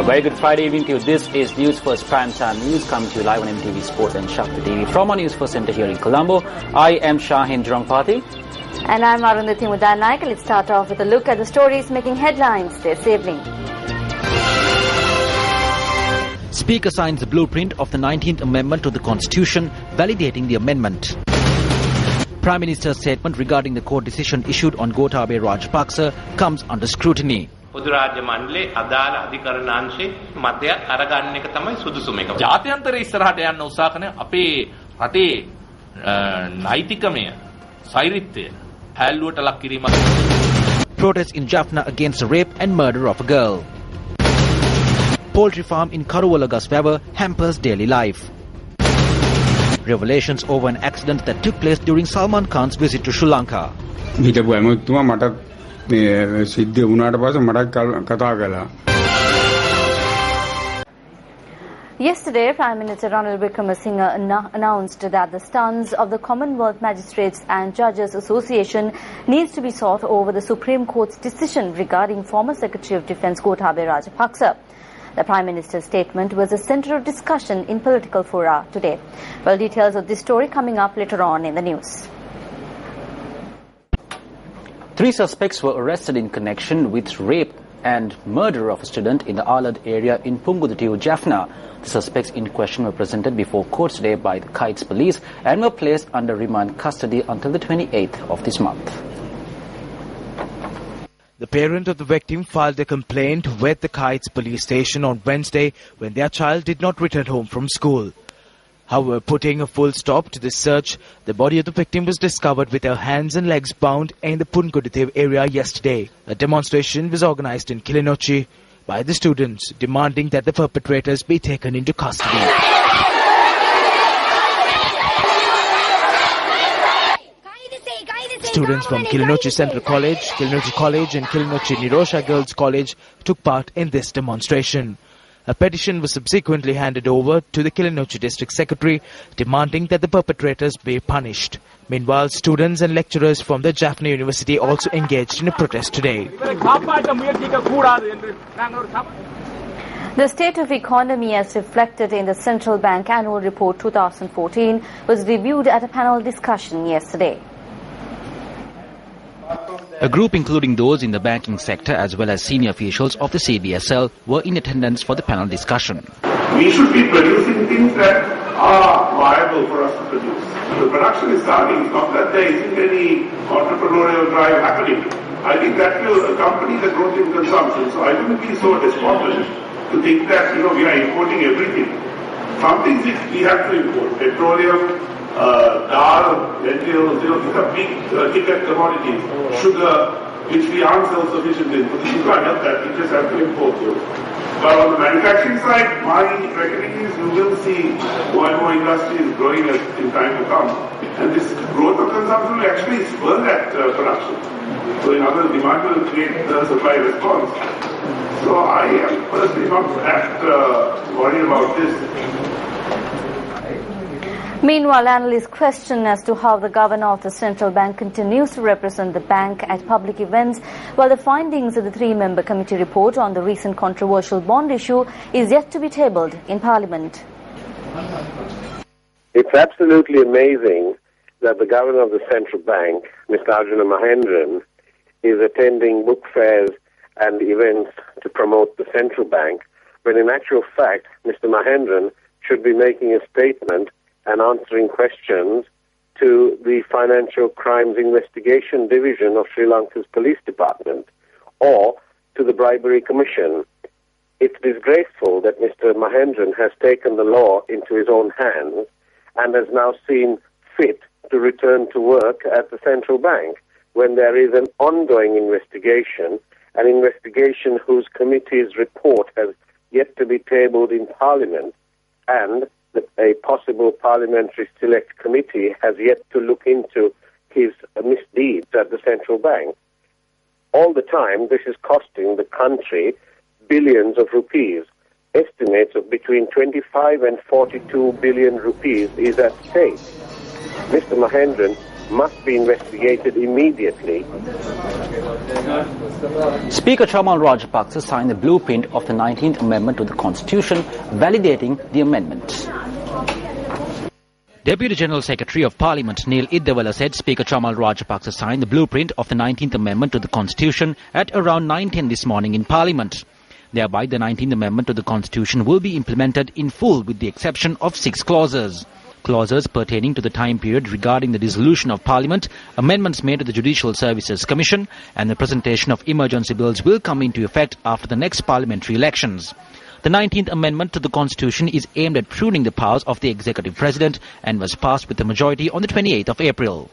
A very good Friday evening to you. This is News First Primetime News coming to you live on MTV Sports and Shakti TV from our News First Centre here in Colombo. I am Shahin Jurangpati. And I'm Arundhati Mudannaik. Let's start off with a look at the stories making headlines this evening. Speaker signs the blueprint of the 19th Amendment to the Constitution, validating the amendment. Prime Minister's statement regarding the court decision issued on Gotabaya Rajapaksa comes under scrutiny. පොදුරාජ්‍ය මණ්ඩලයේ අදාළ අධිකරණාංශයේ මතයක් අරගන්න එක තමයි සුදුසුම එක. ජාත්‍යන්තර ඉස්සරහට යන්න උත්සාහ කරන අපේ රටේ නෛතිකමය සෛරිත්වය හැල්ලුවට ලක් කිරීමක්. Protests in Jaffna against the rape and murder of a girl. Poultry farm in Karuwalagas Weber hampers daily life. Revelations over an accident that took place during Salman Khan's visit to Sri Lanka. Yesterday, Prime Minister Wickremesinghes announced that the stance of the Commonwealth Magistrates and Judges Association needs to be sought over the Supreme Court's decision regarding former Secretary of Defence Gotabaya Rajapaksa. The Prime Minister's statement was the centre of discussion in political fora today. Well, details of this story coming up later on in the news. 3 suspects were arrested in connection with rape and murder of a student in the Alad area in Pungudutiu, Jaffna. The suspects in question were presented before court today by the Kites police and were placed under remand custody until the 28th of this month. The parent of the victim filed a complaint with the Kites police station on Wednesday when their child did not return home from school. However, putting a full stop to this search, the body of the victim was discovered with her hands and legs bound in the Pungudutiu area yesterday. A demonstration was organized in Kilinochchi by the students, demanding that the perpetrators be taken into custody. Students from Kilinochchi Central College, Kilinochchi College and Kilinochchi Nirosha Girls College took part in this demonstration. A petition was subsequently handed over to the Kilinochchi District Secretary, demanding that the perpetrators be punished. Meanwhile, students and lecturers from the Jaffna University also engaged in a protest today. The state of economy as reflected in the Central Bank Annual Report 2014 was reviewed at a panel discussion yesterday. A group including those in the banking sector as well as senior officials of the CBSL were in attendance for the panel discussion. We should be producing things that are viable for us to produce. The production is starting. It's not that there isn't any entrepreneurial drive happening. I think that will accompany the growth in consumption. So I wouldn't be so despondent to think that, we are importing everything. Some things we have to import. Petroleum, dal, lentils, these are big ticket commodities. Sugar, which we aren't self-sufficient in. You can't help that, we just have to import those. But on the manufacturing side, my reckoning is you will see more and more industry is growing in time to come. And this growth of consumption will actually spur that production. So in other words, demand will create the supply response. So I am personally not that worried about this. Meanwhile, analysts question as to how the governor of the central bank continues to represent the bank at public events, while the findings of the 3-member committee report on the recent controversial bond issue is yet to be tabled in Parliament. It's absolutely amazing that the governor of the central bank, Mr. Arjuna Mahendran, is attending book fairs and events to promote the central bank, when in actual fact, Mr. Mahendran should be making a statement and answering questions to the Financial Crimes Investigation Division of Sri Lanka's Police Department or to the Bribery Commission. It's disgraceful that Mr. Mahendran has taken the law into his own hands and has now seen fit to return to work at the central bank when there is an ongoing investigation, an investigation whose committee's report has yet to be tabled in Parliament, and a possible parliamentary select committee has yet to look into his misdeeds at the central bank. All the time, this is costing the country billions of rupees. Estimates of between 25 and 42 billion rupees is at stake. Mr. Mahendran must be investigated immediately. Speaker Chamal Rajapaksa signed the blueprint of the 19th Amendment to the Constitution, validating the amendment. Deputy General Secretary of Parliament Neil Iddewala said Speaker Chamal Rajapaksa signed the blueprint of the 19th Amendment to the Constitution at around 9:10 this morning in Parliament. Thereby, the 19th Amendment to the Constitution will be implemented in full with the exception of 6 clauses. Clauses pertaining to the time period regarding the dissolution of Parliament, amendments made to the Judicial Services Commission and the presentation of emergency bills will come into effect after the next parliamentary elections. The 19th Amendment to the Constitution is aimed at pruning the powers of the Executive President and was passed with a majority on the 28th of April.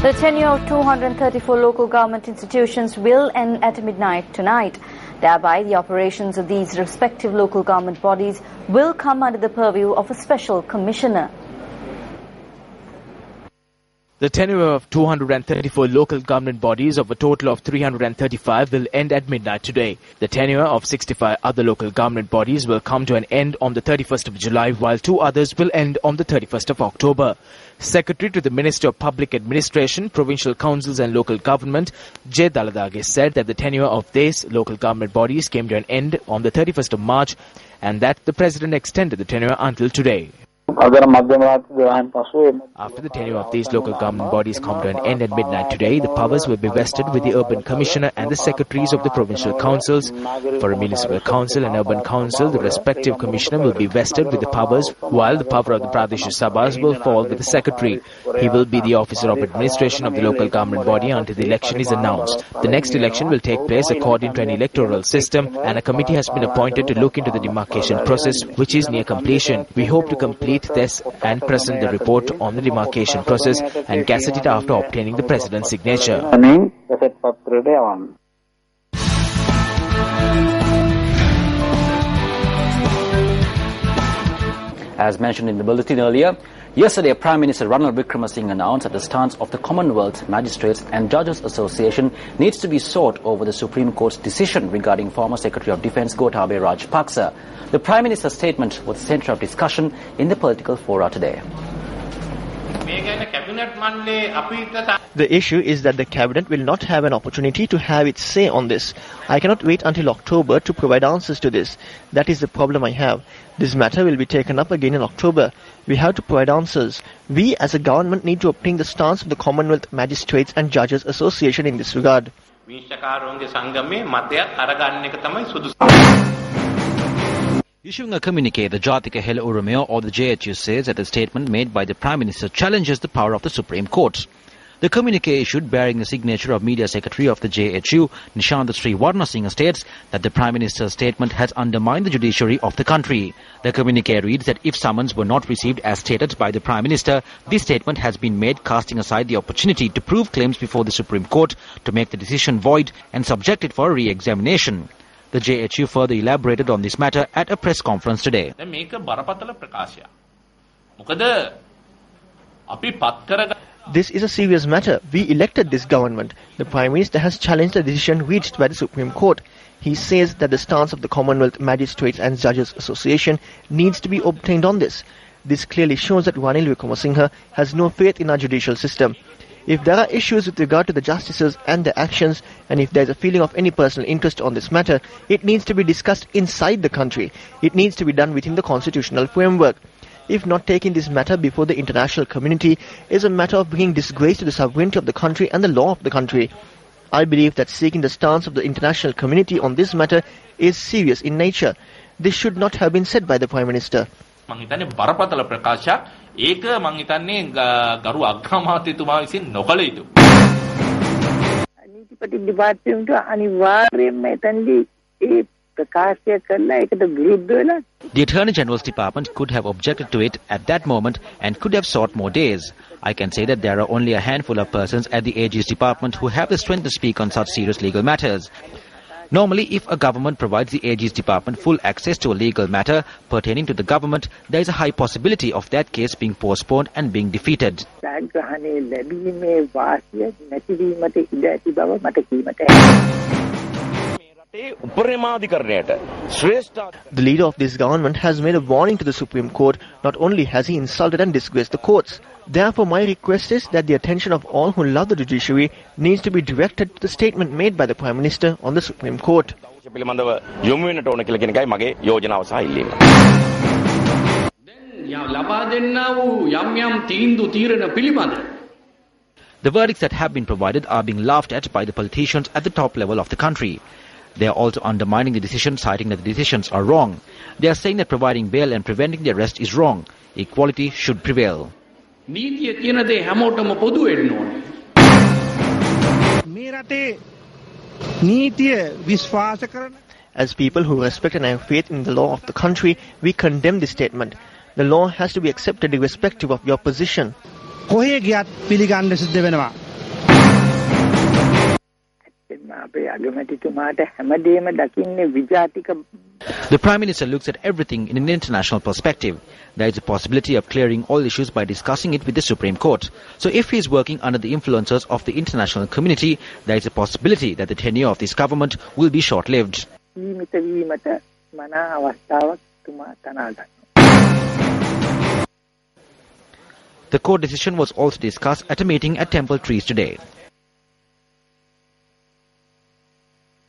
The tenure of 234 local government institutions will end at midnight tonight. Thereby, the operations of these respective local government bodies will come under the purview of a special commissioner. The tenure of 234 local government bodies of a total of 335 will end at midnight today. The tenure of 65 other local government bodies will come to an end on the 31st of July, while 2 others will end on the 31st of October. Secretary to the Minister of Public Administration, Provincial Councils and Local Government, J. Daladage, said that the tenure of these local government bodies came to an end on the 31st of March and that the President extended the tenure until today. After the tenure of these local government bodies come to an end at midnight today, the powers will be vested with the Urban Commissioner and the Secretaries of the Provincial Councils. For a Municipal Council and Urban Council, the respective Commissioner will be vested with the powers, while the power of the Pradesh Sabhas will fall with the Secretary. He will be the Officer of Administration of the local government body until the election is announced. The next election will take place according to an electoral system, and a committee has been appointed to look into the demarcation process, which is near completion. We hope to complete this and present the report on the demarcation process and gazette it after obtaining the President's signature. As mentioned in the bulletin earlier, yesterday Prime Minister Wickremesinghes announced that the stance of the Commonwealth Magistrates and Judges Association needs to be sought over the Supreme Court's decision regarding former Secretary of Defence Gotabaya Rajapaksa. The Prime Minister's statement was the centre of discussion in the political fora today. The issue is that the Cabinet will not have an opportunity to have its say on this. I cannot wait until October to provide answers to this. That is the problem I have. This matter will be taken up again in October. We have to provide answers. We as a government need to obtain the stance of the Commonwealth Magistrates and Judges Association in this regard. Issuing a communique, the Jatika Hela Urumeo or the JHU says that the statement made by the Prime Minister challenges the power of the Supreme Court. The communique issued bearing the signature of Media Secretary of the JHU, Nishant Sri Wickremesinghes, states that the Prime Minister's statement has undermined the judiciary of the country. The communique reads that if summons were not received as stated by the Prime Minister, this statement has been made casting aside the opportunity to prove claims before the Supreme Court to make the decision void and subject it for re-examination. The JHU further elaborated on this matter at a press conference today. This is a serious matter. We elected this government. The Prime Minister has challenged the decision reached by the Supreme Court. He says that the stance of the Commonwealth Magistrates and Judges Association needs to be obtained on this. This clearly shows that Ranil Wickremesinghe has no faith in our judicial system. If there are issues with regard to the justices and their actions, and if there is a feeling of any personal interest on this matter, it needs to be discussed inside the country. It needs to be done within the constitutional framework. If not taking this matter before the international community is a matter of bringing disgrace to the sovereignty of the country and the law of the country. I believe that seeking the stance of the international community on this matter is serious in nature. This should not have been said by the Prime Minister. ඒක මං හිතන්නේ ගරු අග්‍රාමාත්‍යතුමා විසින් නොකළ යුතු. නීතිපති දෙපාර්තමේන්තුව අනිවාර්යයෙන්ම එතනදී ඒ ප්‍රකාශය කළා ඒකට විරුද්ධ වෙලා. The Attorney General's Department could have objected to it at that moment and could have sought more days. I can say that there are only a handful of persons at the AG's department who have the strength to speak on such serious legal matters. Normally, if a government provides the AG's department full access to a legal matter pertaining to the government, there is a high possibility of that case being postponed and being defeated. The leader of this government has made a warning to the Supreme Court. Not only has he insulted and disgraced the courts. Therefore, my request is that the attention of all who love the judiciary needs to be directed to the statement made by the Prime Minister on the Supreme Court. The verdicts that have been provided are being laughed at by the politicians at the top level of the country. They are also undermining the decision, citing that the decisions are wrong. They are saying that providing bail and preventing the arrest is wrong. Equality should prevail. As people who respect and have faith in the law of the country, we condemn this statement. The law has to be accepted irrespective of your position. The Prime Minister looks at everything in an international perspective. There is a possibility of clearing all issues by discussing it with the Supreme Court. So if he is working under the influences of the international community, there is a possibility that the tenure of this government will be short-lived. The court decision was also discussed at a meeting at Temple Trees today.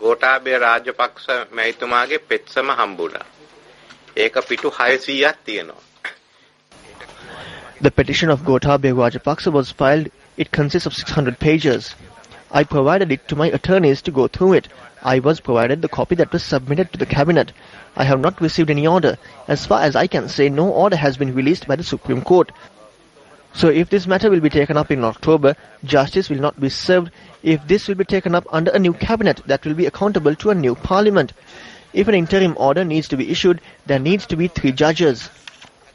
Gotabaya Rajapaksa මැතිතුමාගේ පෙත්සම හම්බුණා. ඒක පිටු 600ක් තියෙනවා. The petition of Gotabaya Rajapaksa was filed. It consists of 600 pages. I provided it to my attorneys to go through it. I was provided the copy that was submitted to the cabinet. I have not received any order. As far as I can say, no order has been released by the Supreme Court. So if this matter will be taken up in October, justice will not be served. If this will be taken up under a new cabinet that will be accountable to a new parliament. If an interim order needs to be issued, there needs to be 3 judges.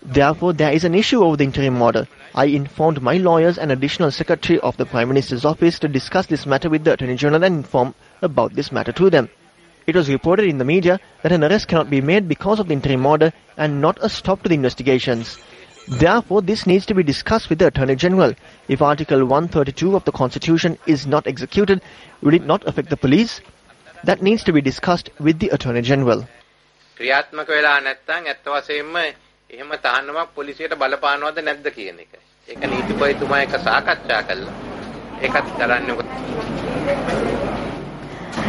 Therefore, there is an issue over the interim order. I informed my lawyers and additional secretary of the Prime Minister's office to discuss this matter with the Attorney General and inform about this matter to them. It was reported in the media that an arrest cannot be made because of the interim order and not a stop to the investigations. Therefore, this needs to be discussed with the Attorney General. If Article 132 of the Constitution is not executed, will it not affect the police? That needs to be discussed with the Attorney General. ක්‍රියාත්මක වෙලා නැත්නම් ඇත්ත වශයෙන්ම එහෙම තහනමක් පොලිසියට බලපානවද නැද්ද කියන එක. ඒක නීතිපතිතුමා එක සාකච්ඡා කළා. ඒකත් කරන්නේ.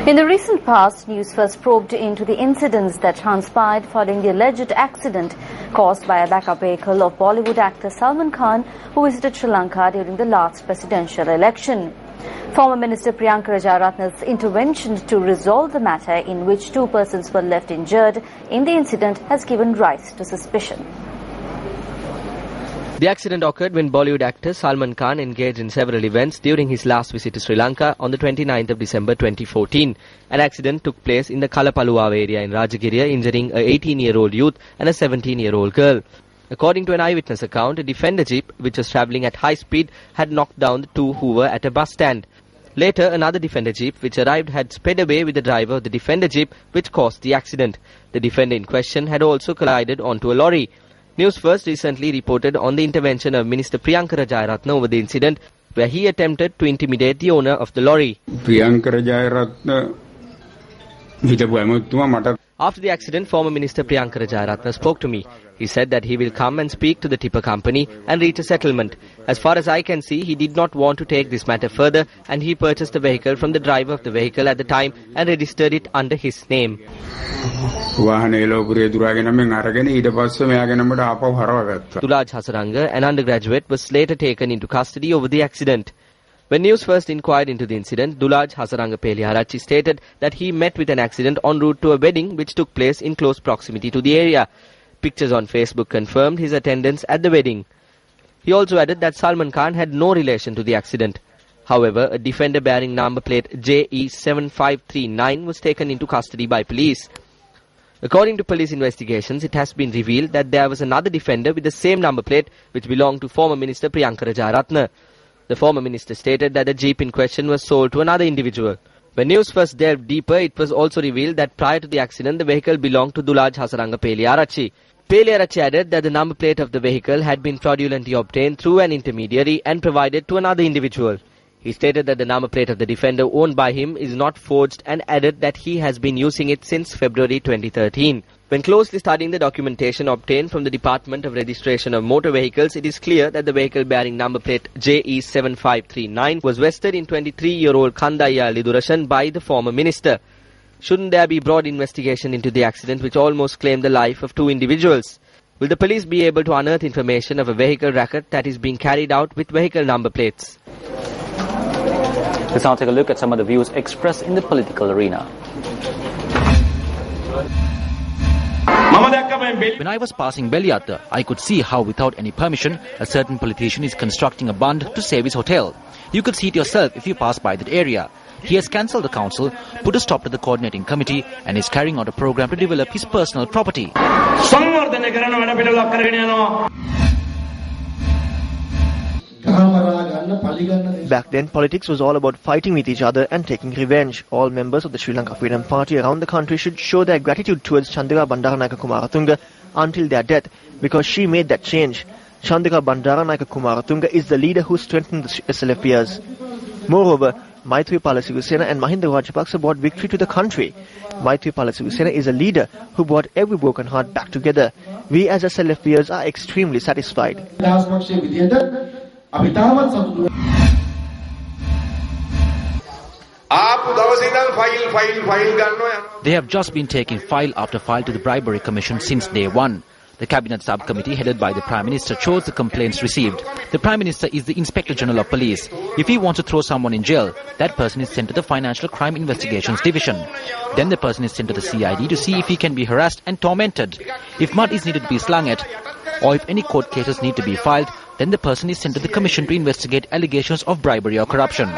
In the recent past, Newsfirst probed into the incidents that transpired following the alleged accident caused by a backup vehicle of Bollywood actor Salman Khan, who visited Sri Lanka during the last presidential election. Former Minister Priyanka Rajaratne's intervention to resolve the matter, in which 2 persons were left injured in the incident, has given rise to suspicion. The accident occurred when Bollywood actor Salman Khan engaged in several events during his last visit to Sri Lanka on the 29th of December 2014. An accident took place in the Kalapaluwa area in Rajagiriya, injuring a 18-year-old youth and a 17-year-old girl. According to an eyewitness account, a Defender Jeep, which was travelling at high speed, had knocked down the 2 who were at a bus stand. Later, another Defender Jeep, which arrived, had sped away with the driver of the Defender Jeep, which caused the accident. The Defender in question had also collided onto a lorry. Newsfirst recently reported on the intervention of Minister Priyanka Rajaratne over the incident, where he attempted to intimidate the owner of the lorry. After the accident, former Minister Priyanka Rajaratne spoke to me. He said that he will come and speak to the tipper company and reach a settlement. As far as I can see, he did not want to take this matter further, and he purchased the vehicle from the driver of the vehicle at the time and registered it under his name. Dulaj Hasaranga, an undergraduate, was later taken into custody over the accident. When News First inquired into the incident, Dulaj Hasaranga Peliharachi stated that he met with an accident en route to a wedding which took place in close proximity to the area. Pictures on Facebook confirmed his attendance at the wedding. He also added that Salman Khan had no relation to the accident. However, a Defender bearing number plate JE7539 was taken into custody by police. According to police investigations, it has been revealed that there was another Defender with the same number plate which belonged to former Minister Priyanka Rajaratne. The former minister stated that the Jeep in question was sold to another individual. When News First delved deeper, it was also revealed that prior to the accident, the vehicle belonged to Dulaj Hasaranga Peliharachi. Peliharachi added that the number plate of the vehicle had been fraudulently obtained through an intermediary and provided to another individual. He stated that the number plate of the Defender owned by him is not forged and added that he has been using it since February 2013. When closely studying the documentation obtained from the Department of Registration of Motor Vehicles, it is clear that the vehicle bearing number plate JE7539 was vested in 23-year-old Kandaya Lidurashan by the former minister. Shouldn't there be broad investigation into the accident which almost claimed the life of two individuals? Will the police be able to unearth information of a vehicle racket that is being carried out with vehicle number plates? Let's now take a look at some of the views expressed in the political arena. When I was passing Beliata, I could see how without any permission, a certain politician is constructing a bund to save his hotel. You could see it yourself if you pass by that area. He has cancelled the council, put a stop to the coordinating committee and is carrying out a program to develop his personal property. Back then, politics was all about fighting with each other and taking revenge. All members of the Sri Lanka Freedom Party around the country should show their gratitude towards Chandrika Bandaranaike Kumaratunga until their death, because she made that change. Chandrika Bandaranaike Kumaratunga is the leader who strengthened the SLFers. Moreover, Maithripala Sirisena and Mahinda Rajapaksa brought victory to the country. Maithripala Sirisena is a leader who brought every broken heart back together. We as SLFers are extremely satisfied. They have just been taking file after file to the Bribery Commission since day one. The Cabinet Subcommittee headed by the Prime Minister chose the complaints received. The Prime Minister is the Inspector General of Police. If he wants to throw someone in jail, that person is sent to the Financial Crime Investigations Division. Then the person is sent to the CID to see if he can be harassed and tormented. If mud is needed to be slung at, or if any court cases need to be filed, then the person is sent to the Commission to investigate allegations of bribery or corruption.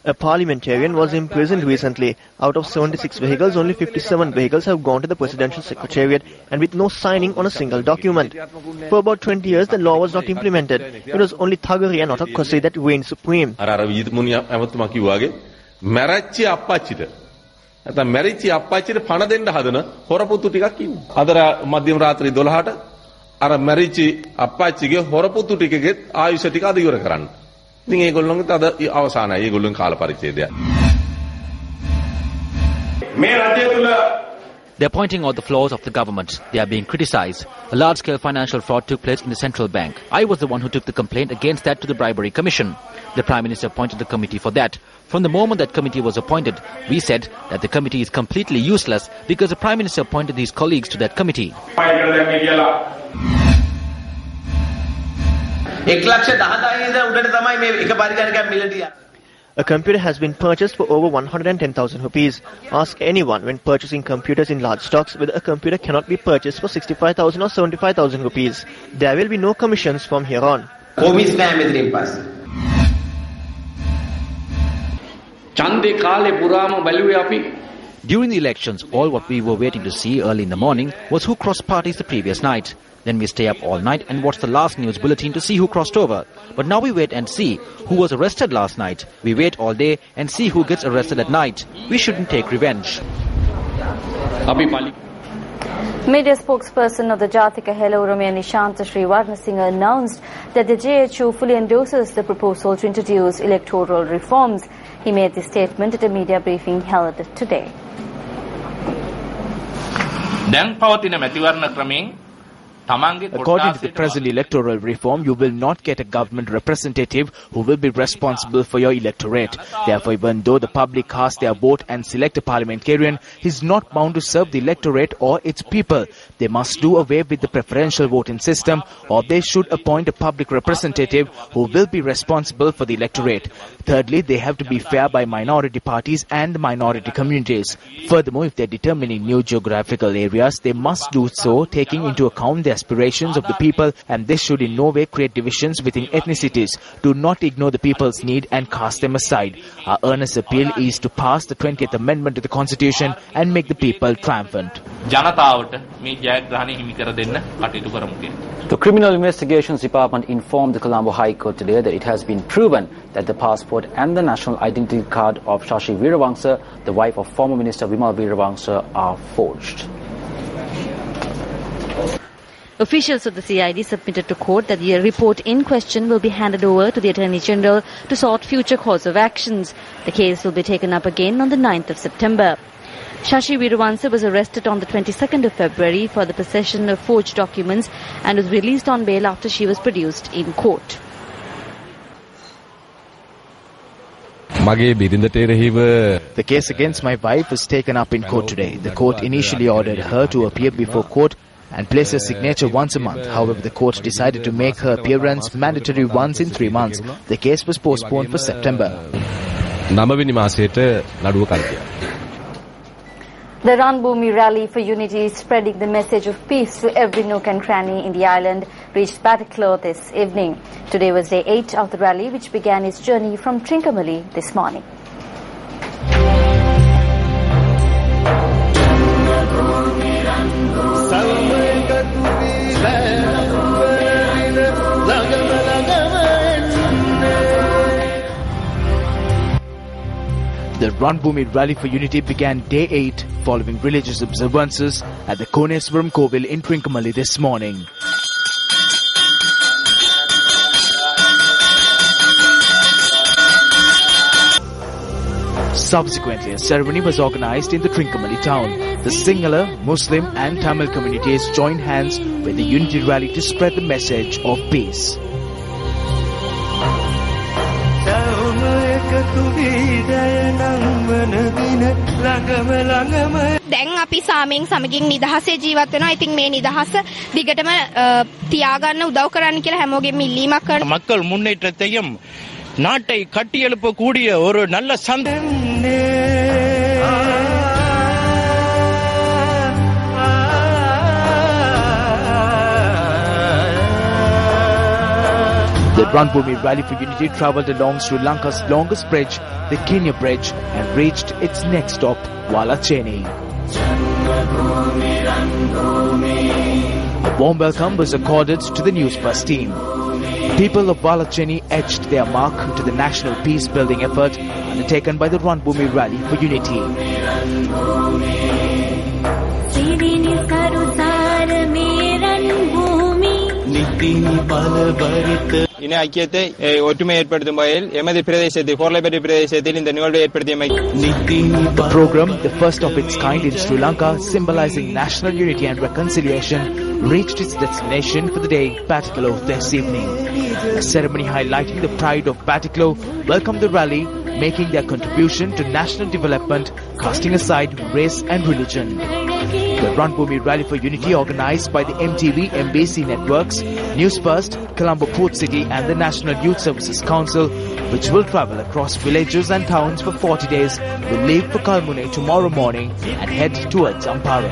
A parliamentarian was imprisoned recently. Out of 76 vehicles, only 57 vehicles have gone to the Presidential Secretariat and with no signing on a single document. For about 20 years, the law was not implemented. It was only thuggery and autocracy that reigned supreme. මැරච්චි අප්පච්චිට නැත්නම් මැරිච්චි අප්පච්චිට පණ දෙන්න හදන හොරපුතු ටිකක් ඉන්නවා. අද මධ්‍යම රාත්‍රී 12ට අර මැරිච්චි අප්පච්චිගේ හොරපුතු ටිකගේ ආයුෂ ටික අද ඉවර කරන්න. ඉතින් ඒගොල්ලන්ගේ අද අවසానයි. ඒගොල්ලන් කාල පරිච්ඡේදය. මේ රජය තුල They are pointing out the flaws of the government. They are being criticized. A large-scale financial fraud took place in the central bank. I was the one who took the complaint against that to the Bribery Commission. The Prime Minister appointed the committee for that. From the moment that committee was appointed, we said that the committee is completely useless because the Prime Minister appointed his colleagues to that committee. A computer has been purchased for over 110,000 rupees. Ask anyone when purchasing computers in large stocks whether a computer cannot be purchased for 65,000 or 75,000 rupees. There will be no commissions from here on. During the elections, all what we were waiting to see early in the morning was who crossed parties the previous night. Then we stay up all night and watch the last news bulletin to see who crossed over. But now we wait and see who was arrested last night. We wait all day and see who gets arrested at night. We shouldn't take revenge. Media spokesperson of the Jathika Hela Uramiya Nishanta Wickremesinghes announced that the JHU fully endorses the proposal to introduce electoral reforms. He made this statement at a media briefing held today. According to the present electoral reform, you will not get a government representative who will be responsible for your electorate. Therefore, even though the public cast their vote and select a parliamentarian, he is not bound to serve the electorate or its people. They must do away with the preferential voting system, or they should appoint a public representative who will be responsible for the electorate. Thirdly, they have to be fair by minority parties and minority communities. Furthermore, if they are determining new geographical areas, they must do so taking into account their aspirations of the people, and this should in no way create divisions within ethnicities. Do not ignore the people's need and cast them aside. Our earnest appeal is to pass the 20th Amendment to the Constitution and make the people triumphant. The Criminal Investigations Department informed the Colombo High Court today that it has been proven that the passport and the national identity card of Shashi Wickremesinghes, the wife of former Minister Wickremesinghes, are forged. Officials of the CID submitted to court that the report in question will be handed over to the Attorney General to sort future course of actions. The case will be taken up again on the 9th of September. Shashi Wickremesinghes was arrested on the 22nd of February for the possession of forged documents and was released on bail after she was produced in court. The case against my wife was taken up in court today. The court initially ordered her to appear before court and place her signature once a month. However, the court decided to make her appearance mandatory once in 3 months. The case was postponed for September. The Ranbhoomi Rally for Unity, spreading the message of peace to every nook and cranny in the island, reached Batticaloa this evening. Today was day 8 of the rally, which began its journey from Trincomalee this morning. The Ranbhoomi Rally for Unity began day 8 following religious observances at the Koneswaram Kovil in Trincomalee this morning. Subsequently, a ceremony was organized in the Trincomalee town. The Sinhala, Muslim and Tamil communities joined hands with the Unity Rally to spread the message of peace. දැන් අපි සාමයෙන් සමගින් නිදහසේ ජීවත් වෙනවා. ඉතින් මේ නිදහස දිගටම තියාගන්න උදව් කරන්න කියලා හැමෝගෙම ඉල්ලීමක් කරනවා. மக்கள் முன்னேற்றத்தையும் நாட்டை கட்டியெழுப்பக்கூடிய ஒரு நல்ல The Ranbhoomi Rally for Unity travelled along Sri Lanka's longest bridge, the Kenya Bridge, and reached its next stop, Walacheni. A warm welcome was accorded to the Newsfirst team. People of Walacheni etched their mark to the national peace-building effort undertaken by the Ranbhoomi Rally for Unity. இன ஐக்கியத்தை ஒற்றுமை ஏற்படுத்தும் வகையில் எமது பிரதேசத்தில் கோர்லபெட்டி பிரதேசத்தில் இந்த நிகழ்வை ஏற்படுத்தியமை. The program, the first of its kind in Sri Lanka, symbolizing national unity and reconciliation, reached its destination for the day in Batticaloa this evening. A ceremony highlighting the pride of Batticaloa welcomed the rally, making their contribution to national development, casting aside race and religion. The Ranbhoomi Rally for Unity, organized by the MTV MBC networks, Newsfirst, Colombo Port City and the National Youth Services Council, which will travel across villages and towns for 40 days, will leave for Kalmune tomorrow morning and head towards Ampara.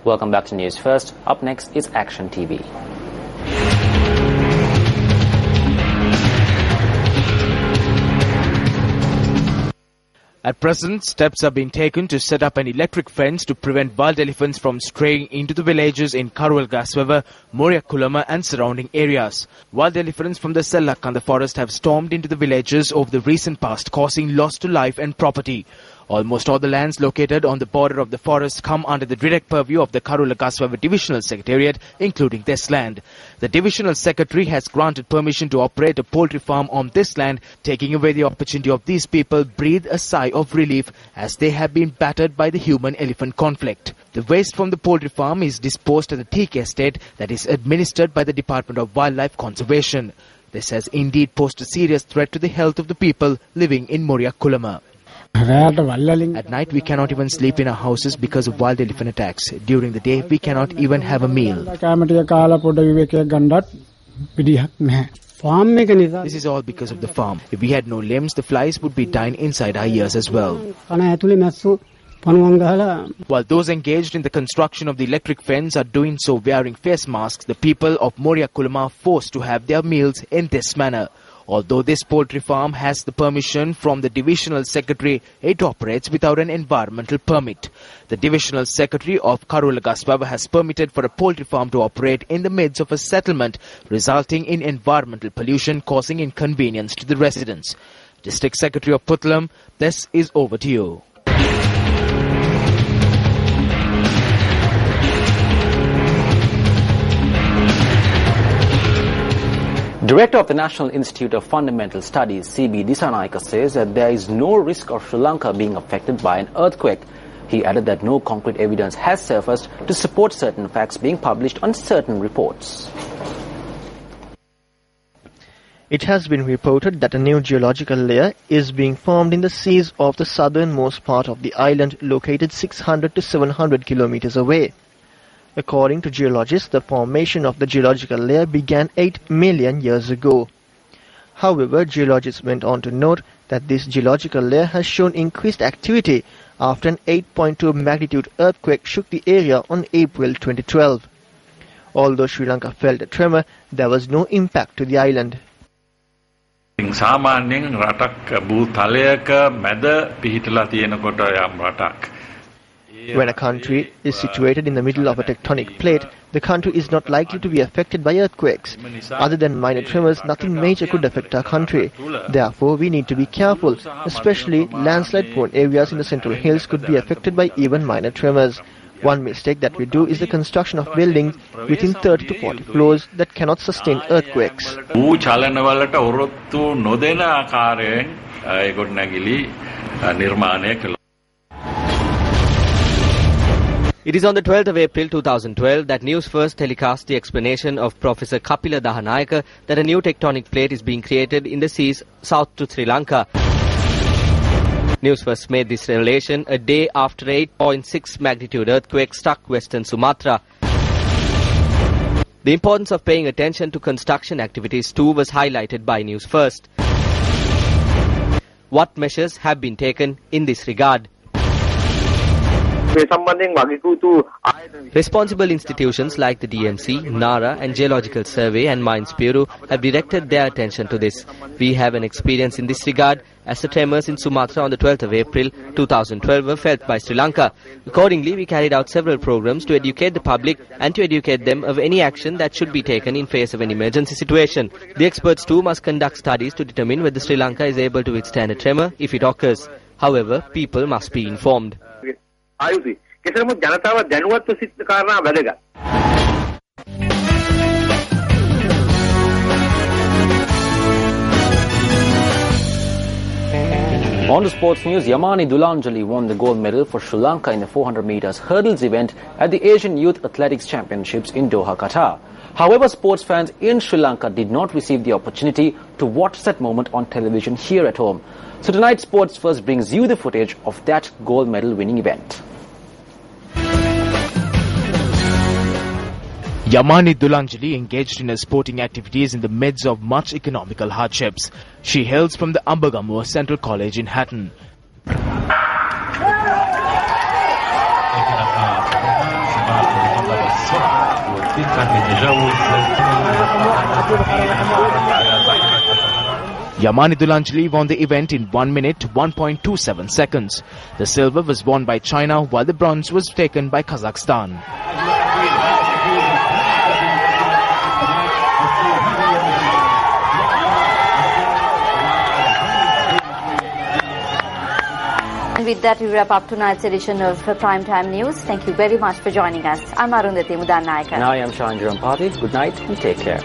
Welcome back to News First. Up next is Action TV. At present, steps are being taken to set up an electric fence to prevent wild elephants from straying into the villages in Karwalgasweva, Moriakulama and surrounding areas. Wild elephants from the Sellakanda forest have stormed into the villages over the recent past, causing loss to life and property. Almost all the lands located on the border of the forest come under the direct purview of the Karwalgasweva Divisional Secretariat, including this land. The Divisional Secretary has granted permission to operate a poultry farm on this land, taking away the opportunity of these people breathe a sigh of relief as they have been battered by the human-elephant conflict. The waste from the poultry farm is disposed at the teak estate that is administered by the Department of Wildlife Conservation. This has indeed posed a serious threat to the health of the people living in Moriakulama. At night, we cannot even sleep in our houses because of wild elephant attacks. During the day, we cannot even have a meal. This is all because of the farm. If we had no limbs, the flies would be dying inside our ears as well. While those engaged in the construction of the electric fence are doing so wearing face masks, the people of Moria Kulama are forced to have their meals in this manner. Although this poultry farm has the permission from the divisional secretary, it operates without an environmental permit. The divisional secretary of Karula Gasbaba has permitted for a poultry farm to operate in the midst of a settlement, resulting in environmental pollution causing inconvenience to the residents. District Secretary of Puttalam, this is over to you. Director of the National Institute of Fundamental Studies, C.B. Dissanayake, says that there is no risk of Sri Lanka being affected by an earthquake. He added that no concrete evidence has surfaced to support certain facts being published on certain reports. It has been reported that a new geological layer is being formed in the seas of the southernmost part of the island, located 600 to 700 kilometers away. According to geologists, the formation of the geological layer began 8 million years ago. However, geologists went on to note that this geological layer has shown increased activity after an 8.2 magnitude earthquake shook the area on April 2012. Although Sri Lanka felt a tremor, there was no impact to the island. සාමාන්‍යයෙන් රටක් භූතලයක මැද පිහිටලා තියෙනකොට යම් රටක් When a country is situated in the middle of a tectonic plate, the country is not likely to be affected by earthquakes. Other than minor tremors, nothing major could affect our country. Therefore, we need to be careful, especially landslide-prone areas in the central hills could be affected by even minor tremors. One mistake that we do is the construction of buildings within 30 to 40 floors that cannot sustain earthquakes. චලනවලට ඔරොත්තු නොදෙන ආකාරයෙන් ඒ ගොඩනැගිලි නිර්මාණය කළා. It is on the 12th of April 2012 that Newsfirst telecast the explanation of Professor Kapila Dahanayake that a new tectonic plate is being created in the seas south to Sri Lanka. Newsfirst made this revelation a day after an 8.6 magnitude earthquake struck western Sumatra. The importance of paying attention to construction activities too was highlighted by Newsfirst. What measures have been taken in this regard? Responsible institutions like the DMC, NARA and Geological Survey and Mines Bureau have directed their attention to this. We have an experience in this regard as the tremors in Sumatra on the 12th of April 2012 were felt by Sri Lanka. Accordingly, we carried out several programs to educate the public and to educate them of any action that should be taken in face of an emergency situation. The experts too must conduct studies to determine whether Sri Lanka is able to withstand a tremor if it occurs. However, people must be informed. ආයුධි කෙසේම ජනතාව දැනුවත්ව සිටින කාරණා වැදගත්. On to sports news, Yamani Dulanjali won the gold medal for Sri Lanka in the 400 meters hurdles event at the Asian Youth Athletics Championships in Doha, Qatar. However, sports fans in Sri Lanka did not receive the opportunity to watch that moment on television here at home. So tonight, Sports First brings you the footage of that gold medal winning event. Yamani Dulanjali engaged in her sporting activities in the midst of much economical hardships. She hails from the Ambagamuwa Central College in Hatton. Yamani Dulanjali won the event in 1 minute 1.27 seconds. The silver was won by China while the bronze was taken by Kazakhstan. And with that, we wrap up tonight's edition of Primetime News. Thank you very much for joining us. I'm Arundhati Mudanayaka. And I am Shanjaram Party. Good night and take care.